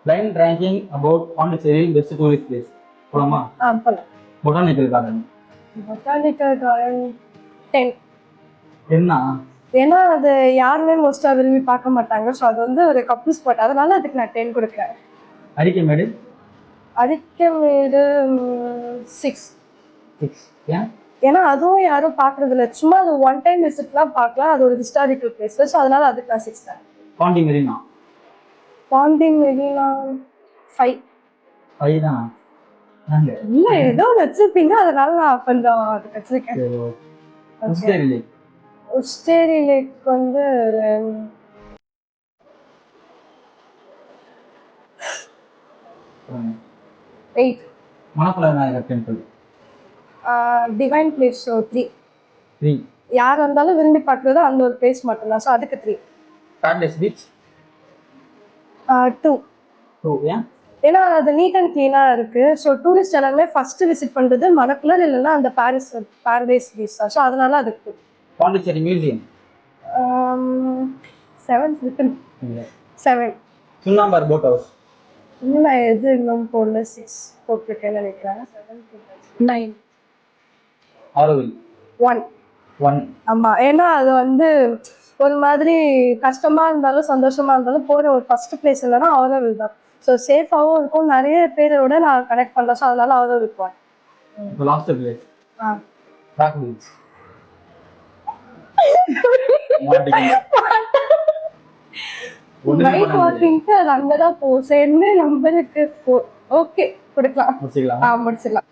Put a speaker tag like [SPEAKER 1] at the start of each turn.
[SPEAKER 1] Blind ranking about Pondicherry best tourist place. போலாமா?
[SPEAKER 2] போலாம்.
[SPEAKER 1] Botanical garden.
[SPEAKER 2] Botanical garden 10.
[SPEAKER 1] என்ன?
[SPEAKER 2] ஏன்னா அது யாருமே மோஸ்டா விரும்பி பார்க்க மாட்டாங்க. ஸோ அது வந்து ஒரு கப்புள் ஸ்பாட். அதனால அதுக்கு நான் 10 கொடுக்குறேன்.
[SPEAKER 1] அரிக்கமேடு?
[SPEAKER 2] அரிக்கமேடு 6.
[SPEAKER 1] 6. ஏன்?
[SPEAKER 2] ஏன்னா அதுவும் யாரும் பார்க்கறது இல்லை. சும்மா அது ஒன் டைம் விசிட்லாம் பார்க்கலாம். அது ஒரு ஹிஸ்டாரிக்கல் பிளேஸ். ஸோ அதனால அதுக்கு நான் 6 தரேன்.
[SPEAKER 1] பாண்டி மெரினா?
[SPEAKER 2] பாண்டி மெரினா 5.
[SPEAKER 1] 5 தான்.
[SPEAKER 2] இல்லை ஏதோ வச்சிருப்பீங்க, அதனால நான் கொஞ்சம் அது வச்சிருக்கேன்.
[SPEAKER 1] உஸ்டேரி லேக்?
[SPEAKER 2] உஸ்டேரி லேக் வந்து 8.
[SPEAKER 1] Manakula Vinayagar temple?
[SPEAKER 2] Divine place 3.
[SPEAKER 1] 3.
[SPEAKER 2] யார் வந்தாலும் விரும்பி பார்க்குறதோ அந்த ஒரு பிளேஸ் மட்டும்தான். ஸோ அதுக்கு 3.
[SPEAKER 1] Paradise beach?
[SPEAKER 2] 2.
[SPEAKER 1] 2. ஏன்?
[SPEAKER 2] ஏன்னா அது நீட் அண்ட் கிளீனாக இருக்குது. ஸோ டூரிஸ்ட் எல்லாருமே ஃபஸ்ட்டு விசிட் பண்ணுறது மணக்குளர் இல்லைன்னா அந்த பாரடைஸ் பீச் தான். ஸோ அதனால அதுக்கு
[SPEAKER 1] பாண்டிச்சேரி மியூசியம்?
[SPEAKER 2] 7 இருக்கு. 7.
[SPEAKER 1] சுண்ணாம்பார் போட் ஹவுஸ்?
[SPEAKER 2] இல்லை எது இன்னும் போடல. 6 போட்டிருக்கேன்னு நினைக்கிறேன். 9.
[SPEAKER 1] ஆரோவில்?
[SPEAKER 2] 1.
[SPEAKER 1] 1.
[SPEAKER 2] ஆமாம், ஏன்னா அது வந்து ஒரு மாதிரி கஷ்டமாக இருந்தாலும் சந்தோஷமாக இருந்தாலும் போகிற ஒரு ஃபஸ்ட்டு பிளேஸ் இல்லைன்னா ஆரோவில் தான். ஸோ சேஃபாகவும் இருக்கும், நிறைய பேரோட நான் கனெக்ட் பண்ணலாம். ஸோ அதனால ஆரோவில் இருக்கும்.
[SPEAKER 1] Last place? Rock beach?
[SPEAKER 2] Bike வாக்கிங்க்கு அது அங்கே தான் சேர்ந்து நம்பருக்கு ஓகே கொடுக்கலாம்.
[SPEAKER 1] முடிச்சிடலாம்.
[SPEAKER 2] முடிச்சிடலாம்.